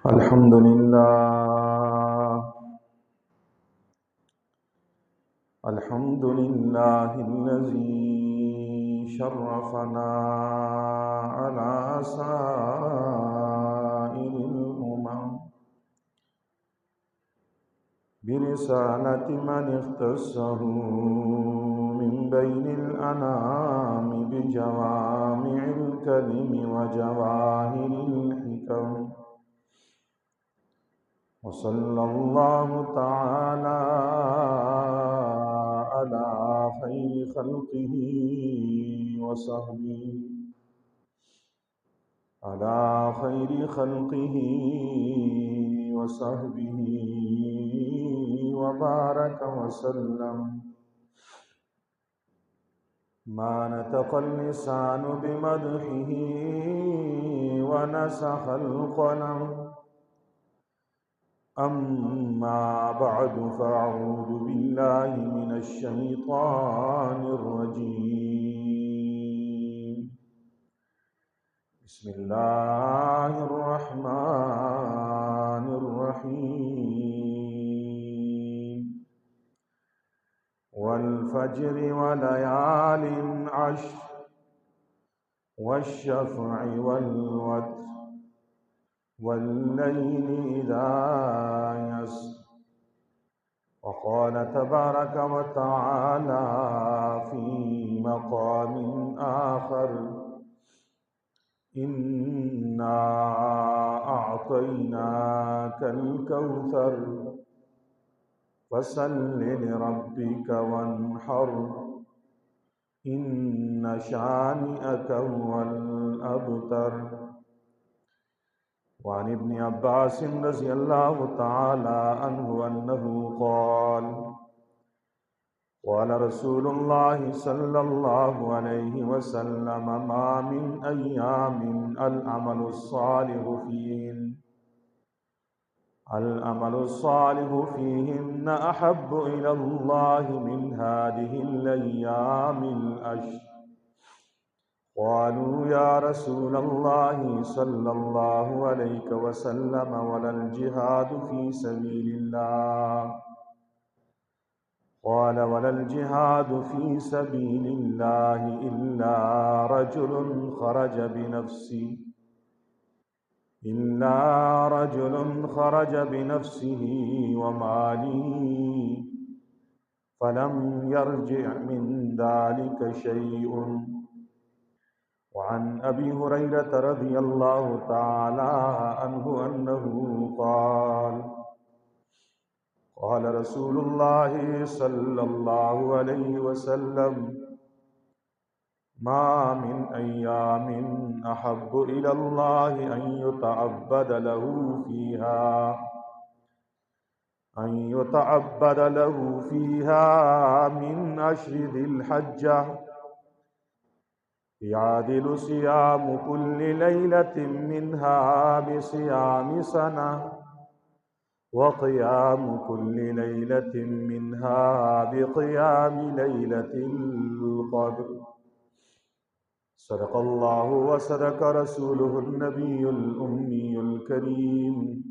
الحمد لله. الحمد لله الذي شرفنا على سائر الأمم برسالة من اختصه من بين الأنام بجوامع الكلم وجواهر الحكم، وصلى الله تعالى على خير خلقه وصحبه على خير خلقه وصحبه وبارك وسلم. ما نطق اللسان بمدحه ونسخ القلم، أما بعد فأعوذ بالله من الشيطان الرجيم. بسم الله الرحمن الرحيم. والفجر وليال عشر والشفع والوتر والليل إذا يسر. وقال تبارك وتعالى في مقام آخر: إنا أعطيناك الكوثر فصل لربك وانحر إن شانئك هو الأبتر. وعن ابن عباس رضي الله تعالى عنه أنه قال: قال رسول الله صلى الله عليه وسلم: ما من أيام العمل الصالح فيهن أحب إلى الله من هذه الأيام العشر. قالوا يا رسول الله صلى الله عليه وسلم: ولا الجهاد في سبيل الله؟ قال: ولا الجهاد في سبيل الله إلا رجل خرج بنفسه وماله فلم يرجع من ذلك شيء. وعن أبي هريرة رضي الله تعالى عنه أنه قال: قال رسول الله صلى الله عليه وسلم: ما من أيام أحب إلى الله أن يتعبد له فيها من عشر ذي الحجة، يعدل صيام كل ليلة منها بصيام سنة، وقيام كل ليلة منها بقيام ليلة القدر. صدق الله وصدق رسوله النبي الأمي الكريم،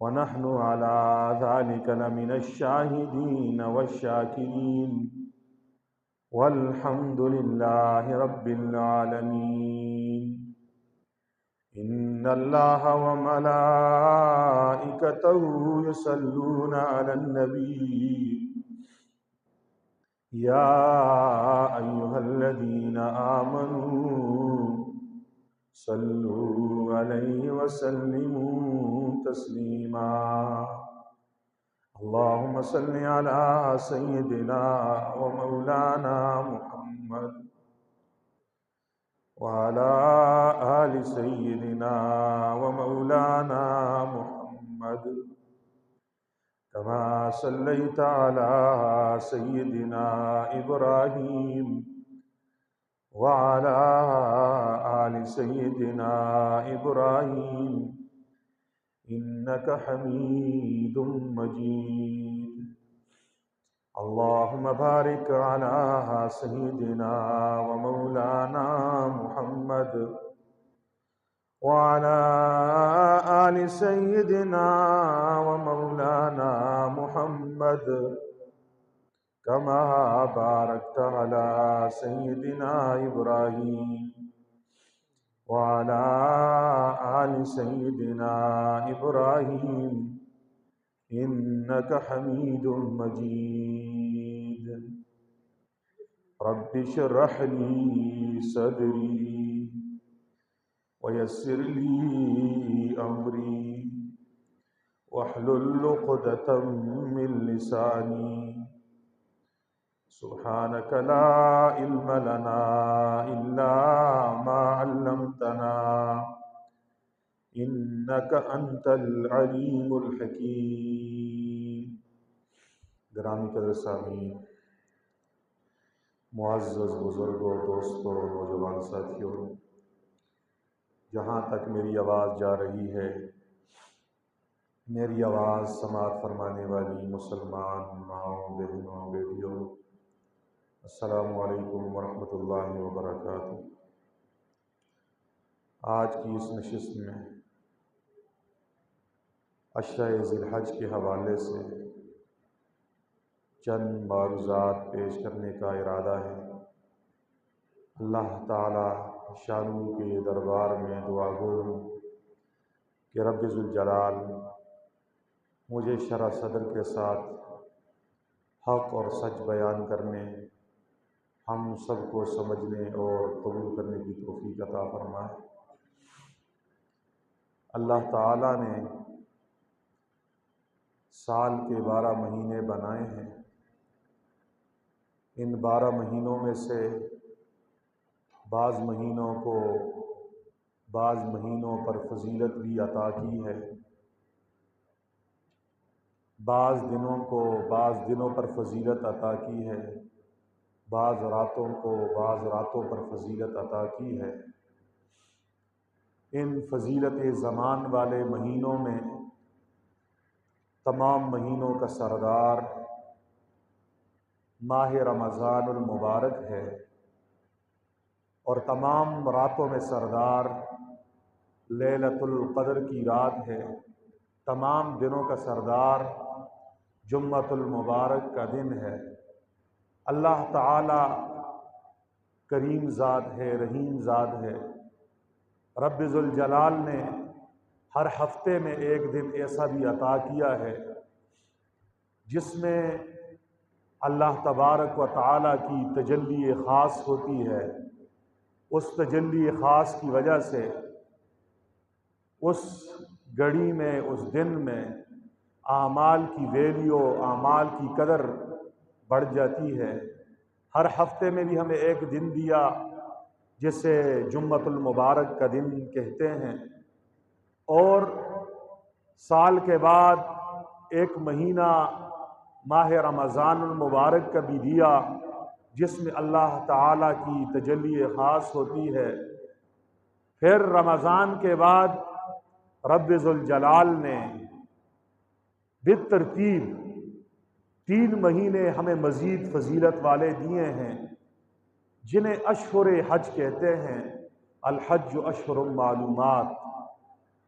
ونحن على ذلك لمن الشاهدين والشاكرين، والحمد لله رب العالمين. إن الله وملائكته يصلون على النبي يا أيها الذين آمنوا صلوا عليه وسلموا تسليما. اللهم صل على سيدنا ومولانا محمد وعلى آل سيدنا ومولانا محمد، كما صليت على سيدنا إبراهيم وعلى آل سيدنا إبراهيم إنك حميد مجيد. اللهم بارك على سيدنا ومولانا محمد وعلى آل سيدنا ومولانا محمد كما باركت على سيدنا إبراهيم وعلى آل سيدنا إبراهيم إنك حميد مجيد رب اشرح لي صدري ويسر لي أمري واحلل عقدة من لساني سبحانك لا علم لنا إلا ما علمتنا إنك أنت العليم الحكيم۔ گرامی قدر سامعین، معزز بزرگوں، دوستوں، نوجوان ساتھیوں، جہاں تک میری آواز جا رہی ہے، میری آواز سماعت فرمانے والی مسلمان ماؤں، بہنوں، بیٹیوں، السلام علیکم ورحمۃ اللہ وبرکاتہ۔ آج کی اس نشست میں عشرہ ذی الحج کے حوالے سے چند معروضات پیش کرنے کا ارادہ ہے۔ اللہ تعالی شانو کے دربار میں دعا گو ہوں کہ رب ذوالجلال مجھے شرح صدر کے ساتھ حق اور سچ بیان کرنے، ہم سب کو سمجھنے اور قبول کرنے کی توفیق عطا فرمائے۔ اللہ تعالی نے سال کے 12 مہینے بنائے ہیں، ان 12 مہینوں میں سے بعض مہینوں کو بعض مہینوں پر فضیلت بھی عطا کی ہے، بعض دنوں کو بعض دنوں پر فضیلت عطا کی ہے، بعض راتوں کو بعض راتوں پر فضیلت عطا کی ہے۔ ان فضیلت زمان والے مہینوں میں تمام مہینوں کا سردار ماہ رمضان المبارک ہے، اور تمام راتوں میں سردار لیلۃ القدر کی رات ہے، تمام دنوں کا سردار جمعۃ المبارک کا دن ہے۔ اللہ تعالی کریم ذات ہے، رحیم ذات ہے۔ رب ذوالجلال نے ہر ہفتے میں ایک دن ایسا بھی عطا کیا ہے جس میں اللہ تبارک و تعالی کی تجلی خاص ہوتی ہے۔ اس تجلی خاص کی وجہ سے اس گھڑی میں، اس دن میں اعمال کی ویلیو، اعمال کی قدر بڑھ جاتی ہے۔ ہر ہفتے میں بھی ہمیں ایک دن دیا جسے جمعۃ المبارک کا دن کہتے ہیں، اور سال کے بعد ایک مہینہ ماہ رمضان المبارک کا بھی دیا جس میں اللہ تعالی کی تجلی خاص ہوتی ہے۔ پھر رمضان کے بعد رب ذوالجلال نے بالترتیب 3 مہینے ہمیں مزید فضیلت والے دیے ہیں، جنہیں اشہر حج کہتے ہیں۔ الحج اشہر معلومات،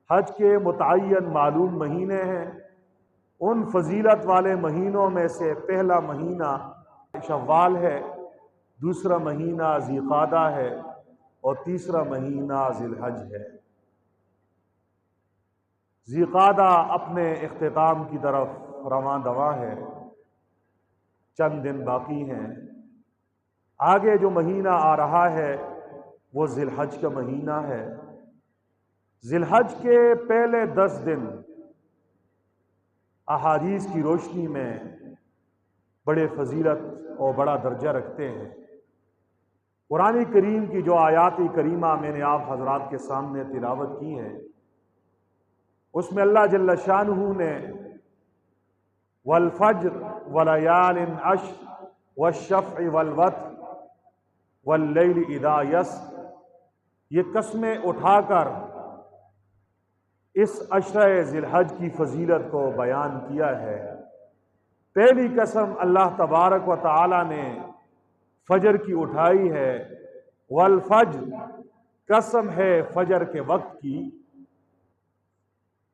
حج کے متعین معلوم مہینے ہیں۔ ان فضیلت والے مہینوں میں سے پہلا مہینہ شوال ہے، دوسرا مہینہ ذی قعدہ ہے، اور تیسرا مہینہ ذی الحج ہے۔ ذی قعدہ اپنے اختتام کی طرف رواں دواں ہے، چند دن باقی ہیں۔ آگے جو مہینہ آ رہا ہے وہ ذی الحج کا مہینہ ہے۔ ذی الحج کے پہلے 10 دن احادیث کی روشنی میں بڑے فضیلت اور بڑا درجہ رکھتے ہیں۔ قرآن کریم کی جو آیات کریمہ میں نے آپ حضرات کے سامنے تلاوت کی ہیں، اس میں اللہ جل شانہ نے والفجر ولیال عشر والشفع والوتر واللیل اذا یسر، یہ قسمیں اٹھا کر اس عشرہ ذی الحج کی فضیلت کو بیان کیا ہے۔ پہلی قسم اللہ تبارک و تعالی نے فجر کی اٹھائی ہے، والفجر، قسم ہے فجر کے وقت کی،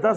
10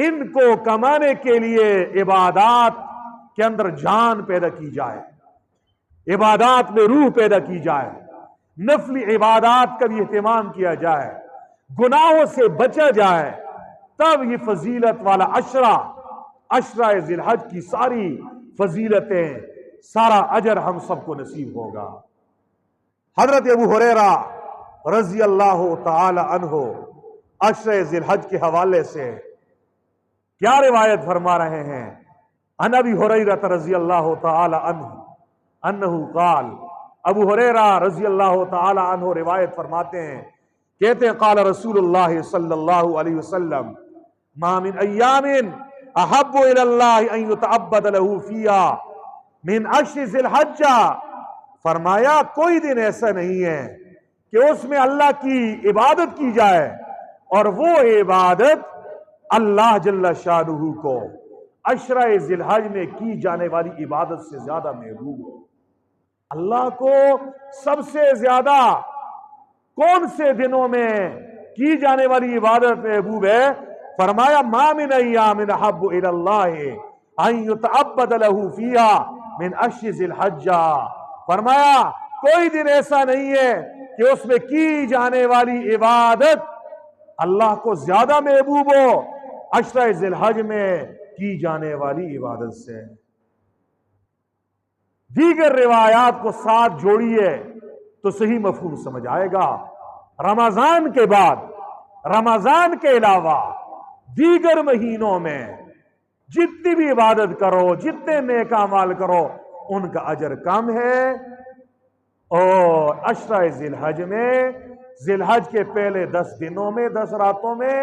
ان کو کمانے کے لیے عبادات کے اندر جان پیدا کی جائے، عبادات میں روح پیدا کی جائے، نفلی عبادات کا بھی اہتمام کیا جائے، گناہوں سے بچا جائے، تب یہ فضیلت والا عشرہ ذی الحج کی ساری فضیلتیں، سارا اجر ہم سب کو نصیب ہوگا۔ حضرت ابو ہریرہ رضی اللہ تعالی عنہ عشرہ ذی الحج کے حوالے سے کیا روایت فرما رہے ہیں؟ عن ابی ہریرہ رضی اللہ تعالی عنہ انہ قال، ابو ہریرہ رضی اللہ تعالی عنہ روایت فرماتے ہیں، کہتے ہیں قال رسول اللہ صلی اللہ علیہ وسلم ما من ایام احب الی اللہ ان یتعبد له فیہا من عشر ذی الحج، فرمایا کوئی دن ایسا نہیں ہے کہ اس میں اللہ کی عبادت کی جائے اور وہ عبادت اللہ جل شانہ کو عشرہ ذی الحج میں کی جانے والی عبادت سے زیادہ محبوب ہو۔ اللہ کو سب سے زیادہ کون سے دنوں میں کی جانے والی عبادت محبوب ہے؟ فرمایا ما من ایام احب الی اللہ ان یتعبد له فیہا من عشر ذی الحج، فرمایا کوئی دن ایسا نہیں ہے کہ اس میں کی جانے والی عبادت اللہ کو زیادہ محبوب ہو عشرہ ذی الحج میں کی جانے والی عبادت سے۔ دیگر روایات کو ساتھ جوڑیے تو صحیح مفہوم سمجھ آئے گا۔ رمضان کے بعد، رمضان کے علاوہ دیگر مہینوں میں جتنی بھی عبادت کرو، جتنے نیک اعمال کرو، ان کا اجر کم ہے، اور عشرہ ذی الحج میں، ذی الحج کے پہلے 10 دنوں میں، 10 راتوں میں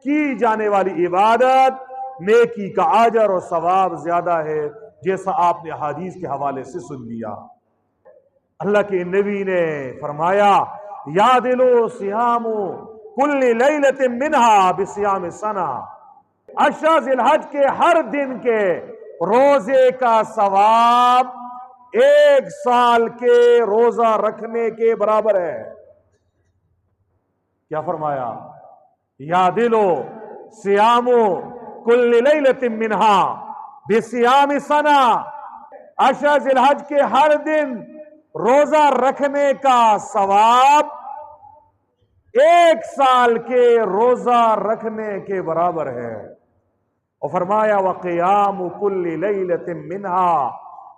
کی جانے والی عبادت نیکی کا اجر اور ثواب زیادہ ہے، جیسا آپ نے حدیث کے حوالے سے سن لیا۔ اللہ کے نبی نے فرمایا یعدل صیام کل لیلۃ منہا بصیام سنہ، عشرہ ذی الحج کے ہر دن کے روزے کا ثواب 1 سال کے روزہ رکھنے کے برابر ہے۔ کیا فرمایا؟ یعدل صیام کل لیلۃ منہا بصیام سنہ، عشرہ ذی الحج کے ہر دن روزہ رکھنے کا ثواب 1 سال کے روزہ رکھنے کے برابر ہے۔ اور فرمایا وقیام کل لیلۃ منہا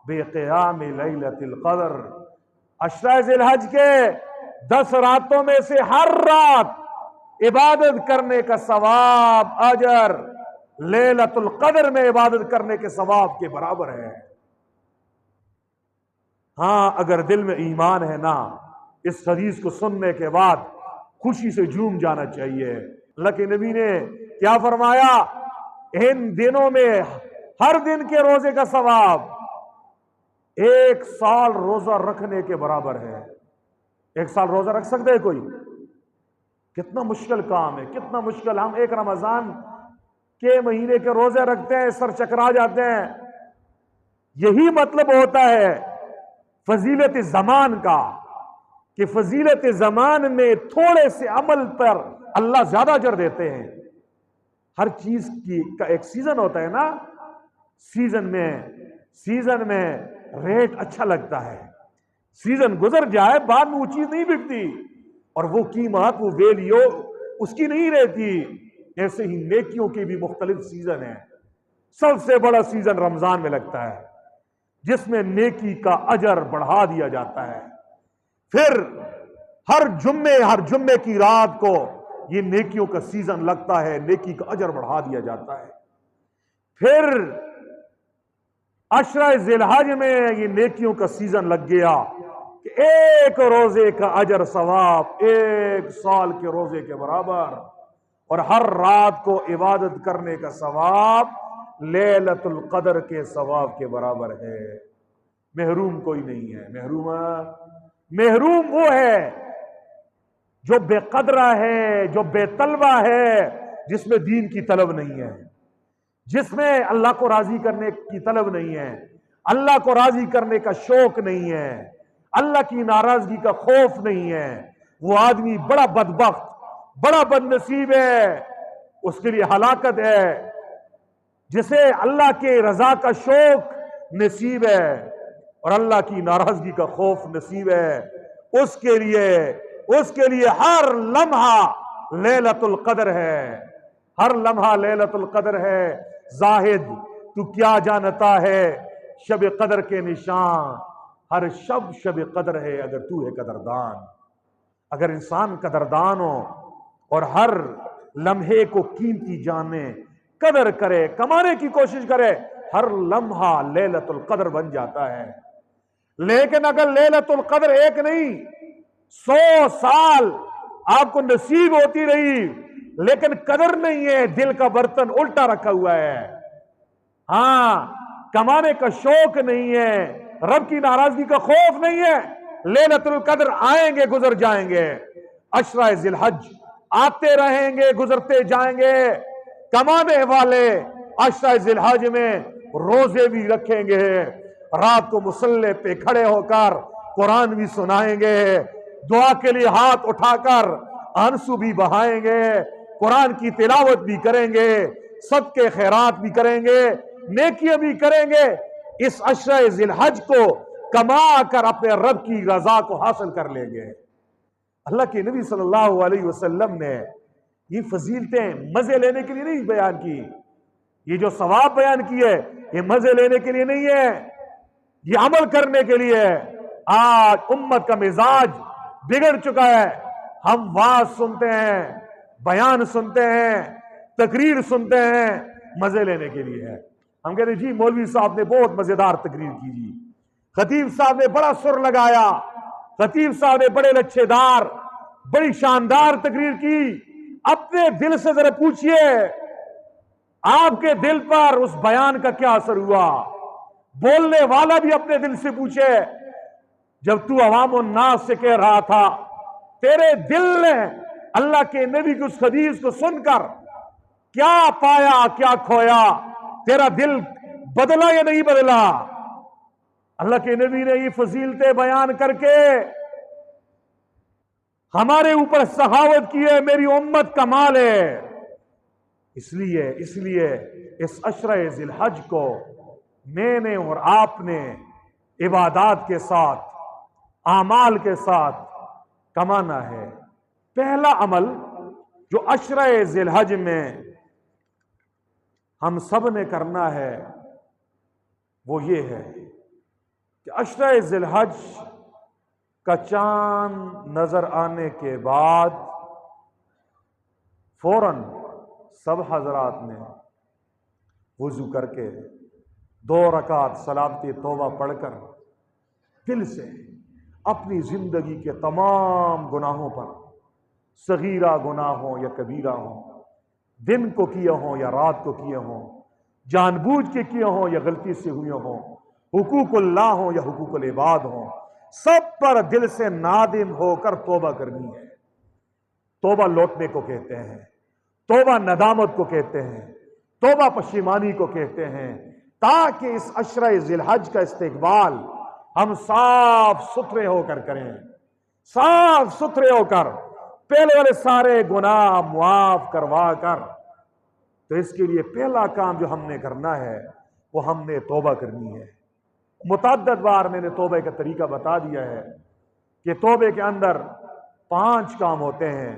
بقیام لیلۃ القدر، عشرہ ذی الحج کے 10 راتوں میں سے ہر رات عبادت کرنے کا ثواب، اجر لیلۃ القدر میں عبادت کرنے کے ثواب کے برابر ہے۔ ہاں اگر دل میں ایمان ہے نا، اس حدیث کو سننے کے بعد خوشی سے جھوم جانا چاہیے۔ اللہ کے نبی نے کیا فرمایا؟ ان دنوں میں ہر دن کے روزے کا ثواب 1 سال روزہ رکھنے کے برابر ہے۔ 1 سال روزہ رکھ سکتے ہے کوئی؟ کتنا مشکل کام ہے، کتنا مشکل۔ ہم ایک رمضان کے مہینے کے روزے رکھتے ہیں، سر چکرا جاتے ہیں۔ یہی مطلب ہوتا ہے فضیلت زمان کا، کہ فضیلت زمان میں تھوڑے سے عمل پر اللہ زیادہ اجر دیتے ہیں۔ ہر چیز کا ایک سیزن ہوتا ہے نا، سیزن میں ریٹ اچھا لگتا ہے، سیزن گزر جائے بعد میں وہ چیز نہیں بکتی، اور وہ قیمت، وہ ویلیو اس کی نہیں رہتی۔ ایسے ہی نیکیوں کے بھی مختلف سیزن ہیں۔ سب سے بڑا سیزن رمضان میں لگتا ہے، جس میں نیکی کا اجر بڑھا دیا جاتا ہے۔ پھر ہر جمعے کی رات کو یہ نیکیوں کا سیزن لگتا ہے، نیکی کا اجر بڑھا دیا جاتا ہے۔ پھر عشرہ ذی الحج میں یہ نیکیوں کا سیزن لگ گیا کہ 1 روزے کا اجر ثواب 1 سال کے روزے کے برابر، اور ہر رات کو عبادت کرنے کا ثواب لیلۃ القدر کے ثواب کے برابر ہے۔ محروم کوئی نہیں ہے۔ محروم وہ ہے جو بے قدرہ ہے، جو بے طلبہ ہے، جس میں دین کی طلب نہیں ہے، جس میں اللہ کو راضی کرنے کی طلب نہیں ہے، اللہ کو راضی کرنے کا شوق نہیں ہے، اللہ کی ناراضگی کا خوف نہیں ہے۔ وہ آدمی بڑا بدبخت، بڑا بد نصیب ہے، اس کے لیے ہلاکت ہے۔ جسے اللہ کے رضا کا شوق نصیب ہے اور اللہ کی ناراضگی کا خوف نصیب ہے، اس کے لیے ہر لمحہ لیلۃ القدر ہے، ہر لمحہ لیلۃ القدر ہے۔ زاہد تو کیا جانتا ہے شب قدر کے نشان، ہر شب قدر ہے اگر تو ہے قدردان۔ اگر انسان قدردان ہو اور ہر لمحے کو قیمتی جانے، قدر کرے، کمانے کی کوشش کرے، ہر لمحہ لیلۃ القدر بن جاتا ہے۔ لیکن اگر لیلۃ القدر ایک نہیں 100 سال آپ کو نصیب ہوتی رہی لیکن قدر نہیں ہے، دل کا برتن الٹا رکھا ہوا ہے، ہاں کمانے کا شوق نہیں ہے، رب کی ناراضگی کا خوف نہیں ہے، لیلۃ القدر آئیں گے گزر جائیں گے، عشرہ ذی الحج آتے رہیں گے گزرتے جائیں گے۔ کمانے والے عشرہ ذی الحج میں روزے بھی رکھیں گے، رات کو مصلی پہ کھڑے ہو کر قرآن بھی سنائیں گے، دعا کے لیے ہاتھ اٹھا کر آنسو بھی بہائیں گے، قرآن کی تلاوت بھی کریں گے، صدقے خیرات بھی کریں گے، نیکیاں بھی کریں گے، اس عشرہ ذی الحج کو کما کر اپنے رب کی رضا کو حاصل کر لیں گے۔ اللہ کے نبی صلی اللہ علیہ وسلم نے یہ فضیلتیں مزے لینے کے لیے نہیں بیان کی، یہ جو ثواب بیان کی ہے یہ مزے لینے کے لیے نہیں ہے، یہ عمل کرنے کے لیے ہے۔ آج امت کا مزاج بگڑ چکا ہے، ہم واعظ سنتے ہیں، بیان سنتے ہیں، تقریر سنتے ہیں، مزے لینے کے لیے ہے۔ ہم کہتے ہیں جی مولوی صاحب نے بہت مزیدار تقریر کی، جی خطیب صاحب نے بڑا سر لگایا، خطیب صاحب نے بڑے لچھے دار بڑی شاندار تقریر کی۔ اپنے دل سے ذرا پوچھئے آپ کے دل پر اس بیان کا کیا اثر ہوا؟ بولنے والا بھی اپنے دل سے پوچھے، جب تو عوام الناس سے کہہ رہا تھا تیرے دل نے اللہ کے نبی کی اس حدیث کو سن کر کیا پایا کیا کھویا؟ تیرا دل بدلا یا نہیں بدلا؟ اللہ کے نبی نے یہ فضیلتیں بیان کر کے ہمارے اوپر سخاوت کی ہے، میری امت کا مال ہے۔ اس لیے اس عشرہ ذی الحج کو میں نے اور آپ نے عبادات کے ساتھ اعمال کے ساتھ کمانا ہے۔ پہلا عمل جو عشرہ ذی الحج میں ہم سب نے کرنا ہے وہ یہ ہے کہ عشرہ ذی الحج کا چاند نظر آنے کے بعد فوراً سب حضرات نے وضو کر کے 2 رکعت صلاۃ توبہ پڑھ کر دل سے اپنی زندگی کے تمام گناہوں پر، صغیرہ گناہ ہوں یا کبیرہ ہوں، دن کو کیے ہوں یا رات کو کیے ہوں، جان بوجھ کے کیے ہوں یا غلطی سے ہوئے ہوں، حقوق اللہ ہوں یا حقوق العباد ہوں، سب پر دل سے نادم ہو کر توبہ کرنی ہے۔ توبہ لوٹنے کو کہتے ہیں، توبہ ندامت کو کہتے ہیں، توبہ پشیمانی کو کہتے ہیں، تاکہ اس عشرہ ذی الحج کا استقبال ہم صاف ستھرے ہو کر کریں، صاف ستھرے ہو کر پہلے والے سارے گناہ معاف کروا کر۔ تو اس کے لیے پہلا کام جو ہم نے کرنا ہے وہ ہم نے توبہ کرنی ہے۔ متعدد بار میں نے توبہ کا طریقہ بتا دیا ہے کہ توبے کے اندر 5 کام ہوتے ہیں،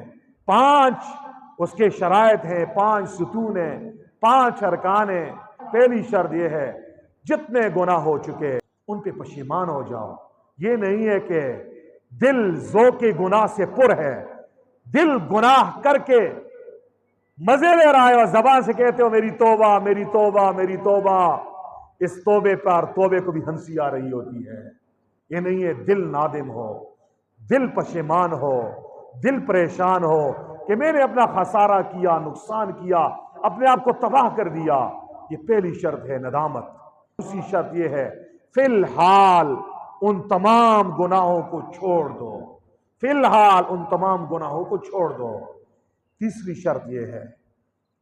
5 اس کے شرائط ہیں، 5 ستون ہیں، 5 ارکان ہیں۔ پہلی شرط یہ ہے جتنے گناہ ہو چکے ان پہ پشیمان ہو جاؤ۔ یہ نہیں ہے کہ دل ذوق گناہ سے پر ہے، دل گناہ کر کے مزے لے رہا ہے اور زبان سے کہتے ہو میری توبہ میری توبہ میری توبہ، اس توبے پر توبے کو بھی ہنسی آ رہی ہوتی ہے۔ یہ نہیں ہے، دل نادم ہو، دل پشیمان ہو، دل پریشان ہو کہ میں نے اپنا خسارہ کیا، نقصان کیا، اپنے آپ کو تباہ کر دیا۔ یہ پہلی شرط ہے ندامت۔ دوسری شرط یہ ہے فی الحال ان تمام گناہوں کو چھوڑ دو، فی الحال ان تمام گناہوں کو چھوڑ دو۔ تیسری شرط یہ ہے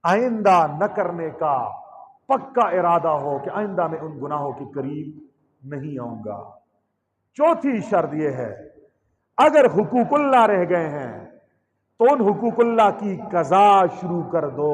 آئندہ نہ کرنے کا پکا ارادہ ہو کہ آئندہ میں ان گناہوں کے قریب نہیں آؤں گا۔ چوتھی شرط یہ ہے اگر حقوق اللہ رہ گئے ہیں تو ان حقوق اللہ کی قضا شروع کر دو،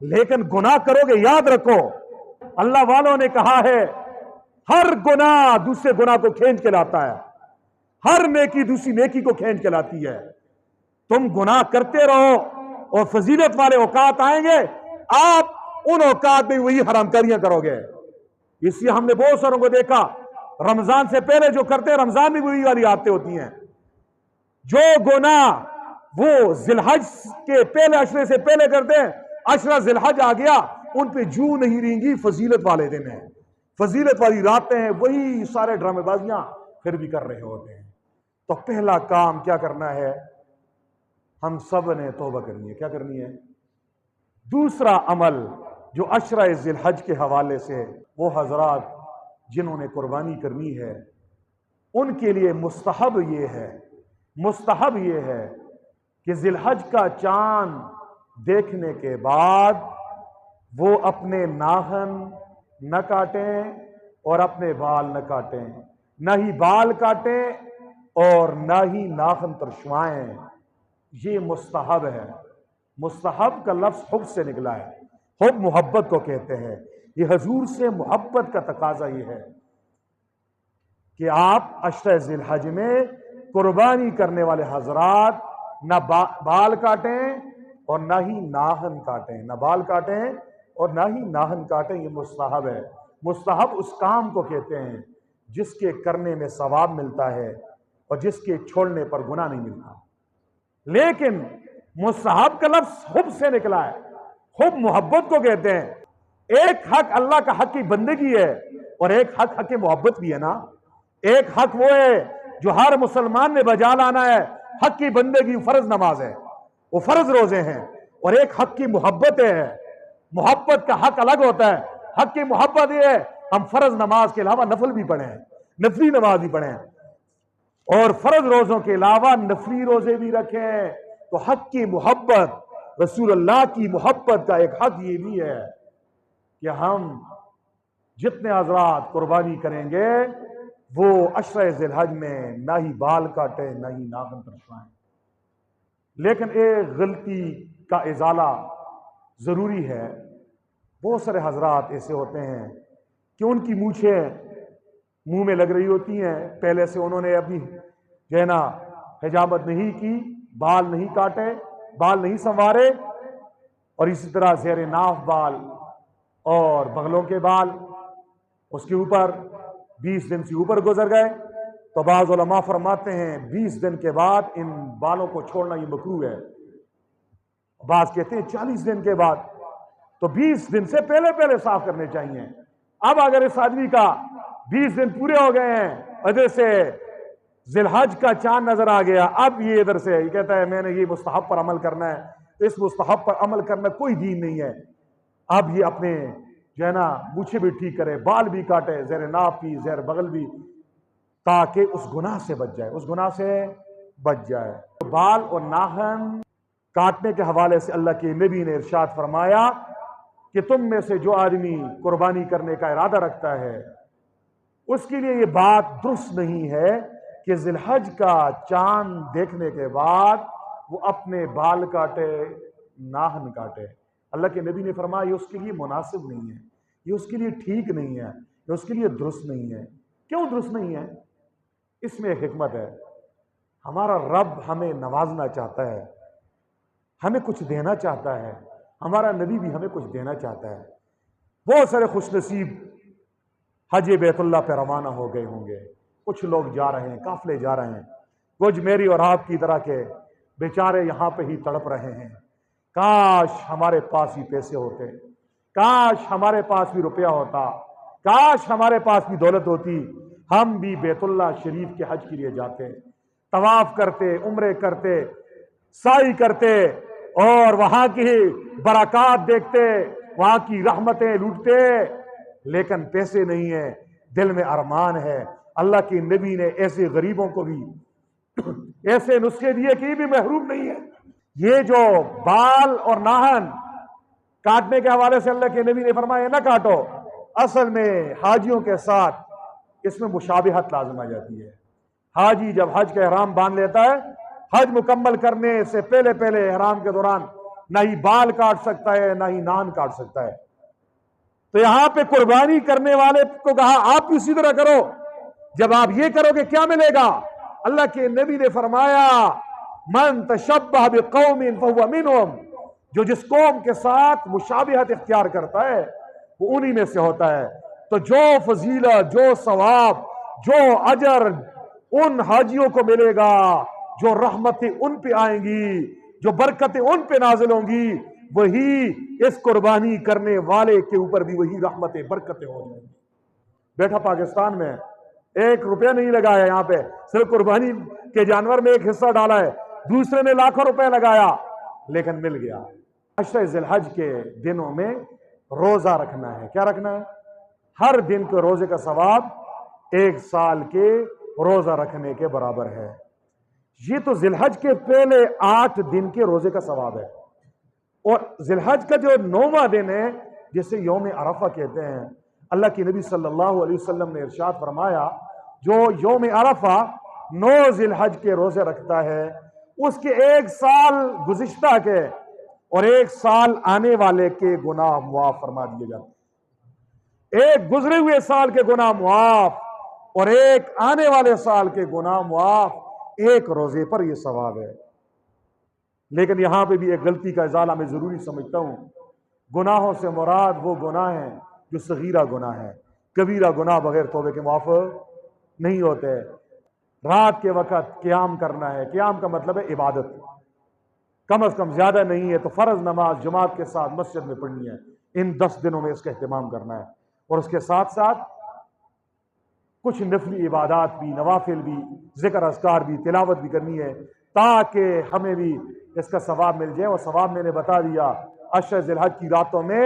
لیکن گناہ کرو گے یاد رکھو اللہ والوں نے کہا ہے ہر گناہ دوسرے گناہ کو کھینچ کے لاتا ہے، ہر نیکی دوسری نیکی کو کھینچ کے لاتی ہے۔ تم گناہ کرتے رہو اور فضیلت والے اوقات آئیں گے، آپ ان اوقات میں وہی حرام کاریاں کرو گے۔ اس لیے ہم نے بہت ساروں کو دیکھا رمضان سے پہلے جو کرتے ہیں رمضان میں وہی والی عادتیں ہوتی ہیں۔ جو گناہ وہ ذی الحج کے پہلے عشرے سے پہلے کرتے ہیں، عشرہ ذی الحج آ گیا ان پہ جو نہیں رہیں گی، فضیلت والے دن ہیں، فضیلت والی راتیں ہیں، وہی سارے ڈرامے بازیاں پھر بھی کر رہے ہوتے ہیں۔ تو پہلا کام کیا کرنا ہے؟ ہم سب نے توبہ کرنی ہے۔ کیا کرنی ہے؟ دوسرا عمل جو عشرہ ذی الحج کے حوالے سے، وہ حضرات جنہوں نے قربانی کرنی ہے ان کے لیے مستحب یہ ہے کہ ذی الحج کا چاند دیکھنے کے بعد وہ اپنے ناخن نہ کاٹیں اور اپنے بال نہ کاٹیں، نہ ہی بال کاٹیں اور نہ ہی ناخن ترشوائیں۔ یہ مستحب ہے۔ مستحب کا لفظ حب سے نکلا ہے، حب محبت کو کہتے ہیں۔ یہ حضور سے محبت کا تقاضا یہ ہے کہ آپ عشرہ ذی الحج میں قربانی کرنے والے حضرات نہ بال کاٹیں اور نہ ہی ناخن کاٹیں، نہ بال کاٹیں اور نہ ہی ناخن کاٹیں۔ یہ مستحب ہے۔ مستحب اس کام کو کہتے ہیں جس کے کرنے میں ثواب ملتا ہے اور جس کے چھوڑنے پر گناہ نہیں ملتا۔ لیکن مستحب کا لفظ حب سے نکلا ہے، حب محبت کو کہتے ہیں۔ ایک حق اللہ کا حق کی بندگی ہے اور ایک حق محبت بھی ہے نا۔ ایک حق وہ ہے جو ہر مسلمان نے بجا لانا ہے، حق کی بندگی فرض نماز ہے، وہ فرض روزے ہیں، اور ایک حق کی محبت ہے۔ محبت کا حق الگ ہوتا ہے، حق کی محبت یہ ہے ہم فرض نماز کے علاوہ نفل بھی پڑھیں، نفلی نماز بھی پڑھیں، اور فرض روزوں کے علاوہ نفلی روزے بھی رکھیں۔ تو حق کی محبت، رسول اللہ کی محبت کا ایک حق یہ بھی ہے کہ ہم جتنے حضرات قربانی کریں گے وہ عشرہ ذی الحج میں نہ ہی بال کاٹیں نہ ہی ناخن ترشوائیں۔ لیکن ایک غلطی کا ازالہ ضروری ہے۔ بہت سارے حضرات ایسے ہوتے ہیں کہ ان کی مونچھیں منہ میں لگ رہی ہوتی ہیں، پہلے سے انہوں نے اپنی جو ہے نا حجامت نہیں کی، بال نہیں کاٹے، بال نہیں سنوارے، اور اسی طرح زیر ناف بال اور بغلوں کے بال اس کے اوپر 20 دن سے اوپر گزر گئے تو بعض علماء فرماتے ہیں 20 دن کے بعد ان بالوں کو چھوڑنا یہ مکروہ ہے۔ بعض کہتے ہیں 40 دن کے بعد، تو 20 دن سے پہلے صاف کرنے چاہیے۔ اب اگر اس آدمی کا 20 دن پورے ہو گئے ہیں، ادھر سے ذی الحج کا چاند نظر آ گیا، اب یہ ادھر سے یہ کہتا ہے میں نے یہ مستحب پر عمل کرنا ہے، اس مستحب پر عمل کرنا کوئی دین نہیں ہے۔ اب یہ اپنے جو ہے نا مونچھیں بھی ٹھیک کرے، بال بھی کاٹے، زیر ناف بھی، زیر بغل بھی، تاکہ اس گناہ سے بچ جائے، اس گناہ سے بچ جائے۔ بال اور ناخن کاٹنے کے حوالے سے اللہ کے نبی نے ارشاد فرمایا کہ تم میں سے جو آدمی قربانی کرنے کا ارادہ رکھتا ہے اس کے لیے یہ بات درست نہیں ہے کہ ذی الحج کا چاند دیکھنے کے بعد وہ اپنے بال کاٹے، ناخن کاٹے۔ اللہ کے نبی نے فرمایا یہ اس کے لیے مناسب نہیں ہے، یہ اس کے لیے ٹھیک نہیں ہے، یہ اس کے لیے درست نہیں ہے۔ کیوں درست نہیں ہے؟ اس میں ایک حکمت ہے۔ ہمارا رب ہمیں نوازنا چاہتا ہے، ہمیں کچھ دینا چاہتا ہے، ہمارا نبی بھی ہمیں کچھ دینا چاہتا ہے۔ بہت سارے خوش نصیب حج بیت اللہ پہ روانہ ہو گئے ہوں گے، کچھ لوگ جا رہے ہیں، قافلے جا رہے ہیں، کچھ میری اور آپ کی طرح کے بیچارے یہاں پہ ہی تڑپ رہے ہیں۔ کاش ہمارے پاس بھی پیسے ہوتے، کاش ہمارے پاس بھی روپیہ ہوتا، کاش ہمارے پاس بھی دولت ہوتی، ہم بھی بیت اللہ شریف کے حج کے لیے جاتے، طواف کرتے، عمرے کرتے، سعی کرتے اور وہاں کی برکات دیکھتے، وہاں کی رحمتیں لوٹتے۔ لیکن پیسے نہیں ہیں، دل میں ارمان ہے۔ اللہ کے نبی نے ایسے غریبوں کو بھی ایسے نسخے دیے کہ یہ بھی محروم نہیں ہے۔ یہ جو بال اور ناخن کاٹنے کے حوالے سے اللہ کے نبی نے فرمایا نہ کاٹو، اصل میں حاجیوں کے ساتھ اس میں مشابہت لازم آ جاتی ہے۔ حاجی جب حج کا احرام باندھ لیتا ہے، حج مکمل کرنے سے پہلے احرام کے دوران نہ ہی بال کاٹ سکتا ہے نہ ہی نان کاٹ سکتا ہے۔ تو یہاں پہ قربانی کرنے والے کو کہا آپ بھی اسی طرح کرو۔ جب آپ یہ کرو گے کیا ملے گا؟ اللہ کے نبی نے فرمایا من تشبہ بقوم فہو منہم، جو جس قوم کے ساتھ مشابہت اختیار کرتا ہے وہ انہی میں سے ہوتا ہے۔ تو جو فضیلت، جو ثواب، جو اجر ان حاجیوں کو ملے گا جو رحمتیں ان پہ آئیں گی، جو برکتیں ان پہ نازل ہوں گی، وہی اس قربانی کرنے والے کے اوپر بھی وہی رحمتیں برکتیں ہو جائیں گی۔ بیٹھا پاکستان میں 1 روپیہ نہیں لگایا، یہاں پہ صرف قربانی کے جانور میں ایک حصہ ڈالا ہے، دوسرے نے لاکھوں روپے لگایا لیکن مل گیا۔ عشر ذی الحج کے دنوں میں روزہ رکھنا ہے۔ کیا رکھنا ہے؟ ہر دن کے روزے کا ثواب 1 سال کے روزہ رکھنے کے برابر ہے۔ یہ تو ذی الحج کے پہلے 8 دن کے روزے کا ثواب ہے، اور ذی الحج کا جو 9واں دن ہے جسے یوم عرفہ کہتے ہیں، اللہ کی نبی صلی اللہ علیہ وسلم نے ارشاد فرمایا جو یوم عرفہ 9 ذی الحج کے روزے رکھتا ہے اس کے 1 سال گزشتہ کے اور 1 سال آنے والے کے گناہ معاف فرما دیے جاتے ہیں۔ ایک گزرے ہوئے سال کے گناہ معاف اور ایک آنے والے سال کے گناہ معاف، ایک روزے پر یہ ثواب ہے۔ لیکن یہاں پہ بھی ایک غلطی کا ازالہ میں ضروری سمجھتا ہوں۔ گناہوں سے مراد وہ گناہ ہیں جو صغیرہ گناہ ہے، کبیرہ گناہ بغیر توبے کے معاف نہیں ہوتے۔ رات کے وقت قیام کرنا ہے، قیام کا مطلب ہے عبادت، کم از کم زیادہ نہیں ہے تو فرض نماز جماعت کے ساتھ مسجد میں پڑھنی ہے۔ ان 10 دنوں میں اس کا اہتمام کرنا ہے، اور اس کے ساتھ ساتھ کچھ نفلی عبادات بھی، نوافل بھی، ذکر اذکار بھی، تلاوت بھی کرنی ہے تاکہ ہمیں بھی اس کا ثواب مل جائے۔ اور ثواب میں نے بتا دیا، عشر ذی الحج کی راتوں میں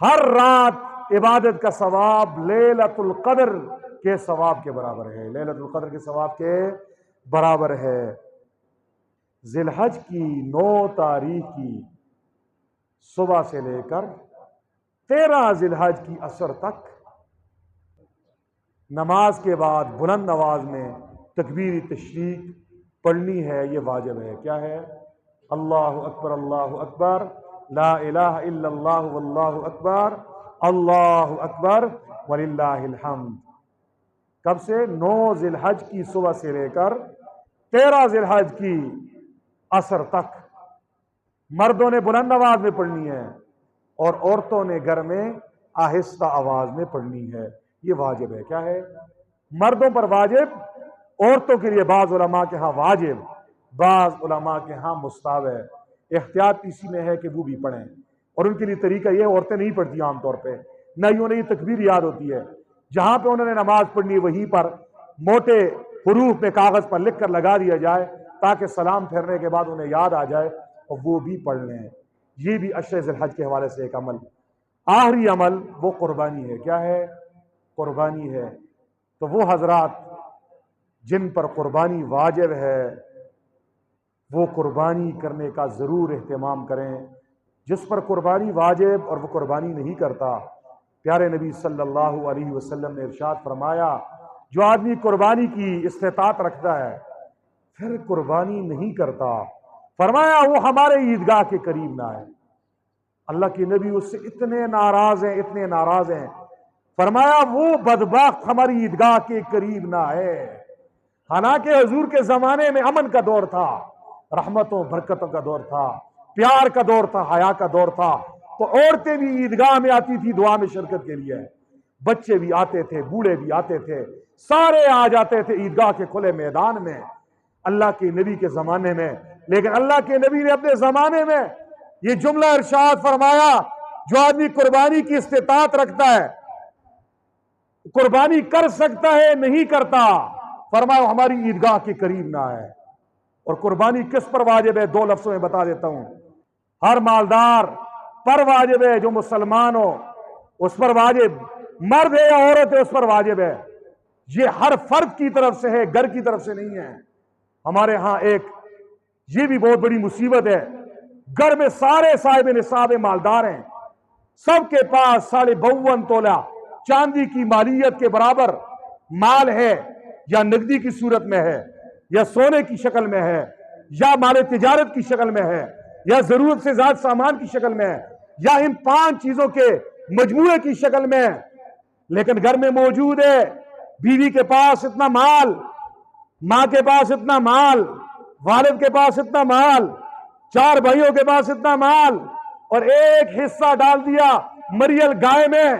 ہر رات عبادت کا ثواب لیلۃ القدر کے ثواب کے برابر ہے، لیلۃ القدر کے ثواب کے برابر ہے۔ ذی الحج کی 9 تاریخ کی صبح سے لے کر 13 ذی الحج کی عصر تک نماز کے بعد بلند آواز میں تکبیر تشریق پڑھنی ہے، یہ واجب ہے۔ کیا ہے؟ اللہ اکبر اللہ اکبر، لا الہ الا اللہ واللہ اکبر، اللہ اکبر وللہ الحمد۔ کب سے؟ 9 ذی الحج کی صبح سے لے کر 13 ذی الحج کی عصر تک مردوں نے بلند آواز میں پڑھنی ہے اور عورتوں نے گھر میں آہستہ آواز میں پڑھنی ہے، یہ واجب ہے۔ کیا ہے؟ مردوں پر واجب، عورتوں کے لیے بعض علماء کے ہاں واجب، بعض علماء کے ہاں مستحب ہے۔ احتیاط اسی میں ہے کہ وہ بھی پڑھیں، اور ان کے لیے طریقہ یہ، عورتیں نہیں پڑھتی عام طور پہ، نہ ہی انہیں یہ تکبیر یاد ہوتی ہے۔ جہاں پہ انہوں نے نماز پڑھنی ہے وہیں پر موٹے حروف میں کاغذ پر لکھ کر لگا دیا جائے تاکہ سلام پھیرنے کے بعد انہیں یاد آ جائے اور وہ بھی پڑھ لیں۔ یہ بھی عشر ذی الحج کے حوالے سے ایک عمل۔ آخری عمل وہ قربانی ہے۔ کیا ہے؟ قربانی ہے۔ تو وہ حضرات جن پر قربانی واجب ہے وہ قربانی کرنے کا ضرور اہتمام کریں۔ جس پر قربانی واجب اور وہ قربانی نہیں کرتا، پیارے نبی صلی اللہ علیہ وسلم نے ارشاد فرمایا جو آدمی قربانی کی استطاعت رکھتا ہے پھر قربانی نہیں کرتا، فرمایا وہ ہمارے عیدگاہ کے قریب نہ آئے۔ اللہ کے نبی اس سے اتنے ناراض ہیں، اتنے ناراض ہیں، فرمایا وہ بدبخت ہماری عیدگاہ کے قریب نہ آئے۔ حالانکہ حضور کے زمانے میں امن کا دور تھا، رحمتوں برکتوں کا دور تھا، پیار کا دور تھا، حیا کا دور تھا، تو عورتیں بھی عیدگاہ میں آتی تھی دعا میں شرکت کے لیے، بچے بھی آتے تھے، بوڑھے بھی آتے تھے، سارے آ جاتے تھے عیدگاہ کے کھلے میدان میں اللہ کے نبی کے زمانے میں۔ لیکن اللہ کے نبی نے اپنے زمانے میں یہ جملہ ارشاد فرمایا جو آدمی قربانی کی استطاعت رکھتا ہے، قربانی کر سکتا ہے نہیں کرتا، فرمایا ہماری عیدگاہ کے قریب نہ آئے۔ اور قربانی کس پر واجب ہے؟ 2 لفظوں میں بتا دیتا ہوں۔ ہر مالدار پر واجب ہے، جو مسلمان ہو اس پر واجب، مرد ہے یا عورت ہے اس پر واجب ہے۔ یہ ہر فرد کی طرف سے ہے، گھر کی طرف سے نہیں ہے۔ ہمارے ہاں ایک یہ بھی بہت بڑی مصیبت ہے، گھر میں سارے صاحب نصاب مالدار ہیں، سب کے پاس 52.5 تولہ چاندی کی مالیت کے برابر مال ہے، یا نقدی کی صورت میں ہے، یا سونے کی شکل میں ہے، یا مال تجارت کی شکل میں ہے، یا ضرورت سے زیادہ سامان کی شکل میں ہے یا ان 5 چیزوں کے مجموعے کی شکل میں ہے، لیکن گھر میں موجود ہے، بیوی کے پاس اتنا مال، ماں کے پاس اتنا مال، والد کے پاس اتنا مال، 4 بھائیوں کے پاس اتنا مال، اور ایک حصہ ڈال دیا مریل گائے میں،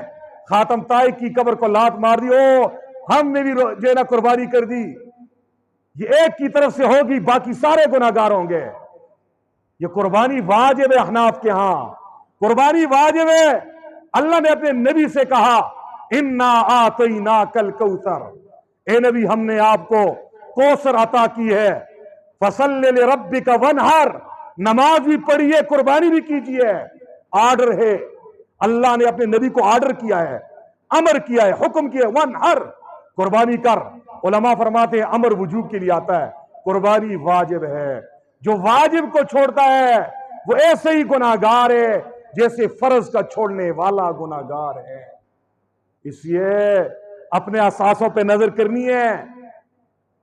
خاتم طائی کی قبر کو لات مار دی، او ہم نے بھی جو ہے نا قربانی کر دی، یہ ایک کی طرف سے ہوگی، باقی سارے گناہگار ہوں گے۔ یہ قربانی واجب ہے احناف کے ہاں، قربانی واجب ہے۔ اللہ نے اپنے نبی سے کہا انا آتیناک الکوثر، اے نبی ہم نے آپ کو کوثر عطا کی ہے، فصلی لربک وانحر، نماز بھی پڑھیے قربانی بھی کیجیے، آرڈر ہے، اللہ نے اپنے نبی کو آرڈر کیا ہے، امر کیا ہے، حکم کیا ہے، وانحر، قربانی کر۔ علماء فرماتے ہیں امر وجوب کے لیے آتا ہے، قربانی واجب ہے، جو واجب کو چھوڑتا ہے وہ ایسے ہی گناہگار ہے جیسے فرض کا چھوڑنے والا گناہگار ہے۔ اس لیے اپنے اثاثوں پہ نظر کرنی ہے،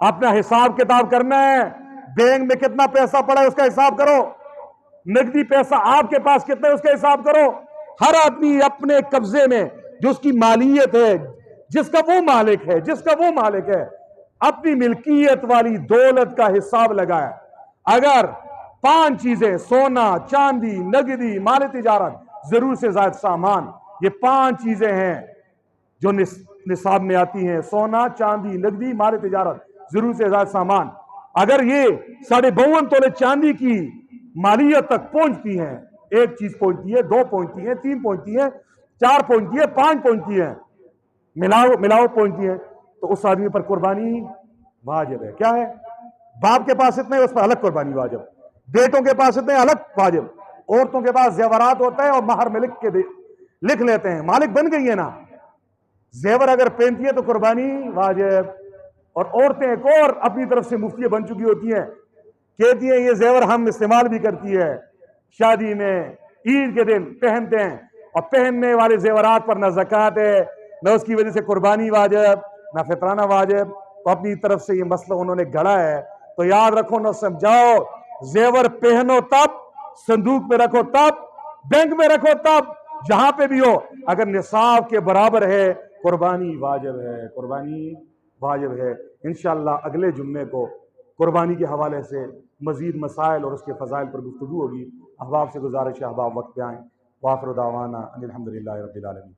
اپنا حساب کتاب کرنا ہے، بینک میں کتنا پیسہ پڑا ہے اس کا حساب کرو، نقدی پیسہ آپ کے پاس کتنا ہے اس کا حساب کرو۔ ہر آدمی اپنے قبضے میں جو اس کی مالیت ہے، جس کا وہ مالک ہے، اپنی ملکیت والی دولت کا حساب لگائے۔ اگر 5 چیزیں، سونا، چاندی، نقدی، مال تجارت، ضرور سے زائد سامان، یہ 5 چیزیں ہیں جو نصاب میں آتی ہیں، سونا، چاندی، نقدی، مال تجارت، ضرور سے زائد سامان۔ اگر یہ 52.5 تولے چاندی کی مالیت تک پہنچتی ہیں، 1 چیز پہنچتی ہے، 2 پہنچتی ہیں، 3 پہنچتی ہیں، 4 پہنچتی ہے، 5 پہنچتی ہیں، ملاؤ پہنچتی ہیں، تو اس آدمی پر قربانی واجب ہے۔ کیا ہے؟ باپ کے پاس اتنے اس پر الگ قربانی واجب، بیٹوں کے پاس اتنے الگ واجب، عورتوں کے پاس زیورات ہوتا ہے اور مہر میں لکھ لیتے ہیں، مالک بن گئی ہے نا، زیور اگر پہنتی ہے تو قربانی واجب۔ اور عورتیں ایک اور اپنی طرف سے مفتیاں بن چکی ہوتی ہیں، کہتی ہیں یہ زیور ہم استعمال بھی کرتی ہے، شادی میں، عید کے دن پہنتے ہیں، اور پہننے والے زیورات پر نہ زکوٰۃ ہے، نہ اس کی وجہ سے قربانی واجب، نہ فطرانہ واجب، تو اپنی طرف سے یہ مسئلہ انہوں نے گھڑا ہے۔ تو یاد رکھو، نہ سمجھاؤ، زیور پہنو تب، صندوق میں رکھو تب، بینک میں رکھو تب، جہاں پہ بھی ہو، اگر نصاب کے برابر ہے قربانی واجب ہے، قربانی واجب ہے۔ انشاءاللہ اگلے جمعے کو قربانی کے حوالے سے مزید مسائل اور اس کے فضائل پر گفتگو ہوگی۔ احباب سے گزارش ہے احباب وقت پہ آئیں۔ وآخر دعوانا ان الحمدللہ رب العالمین۔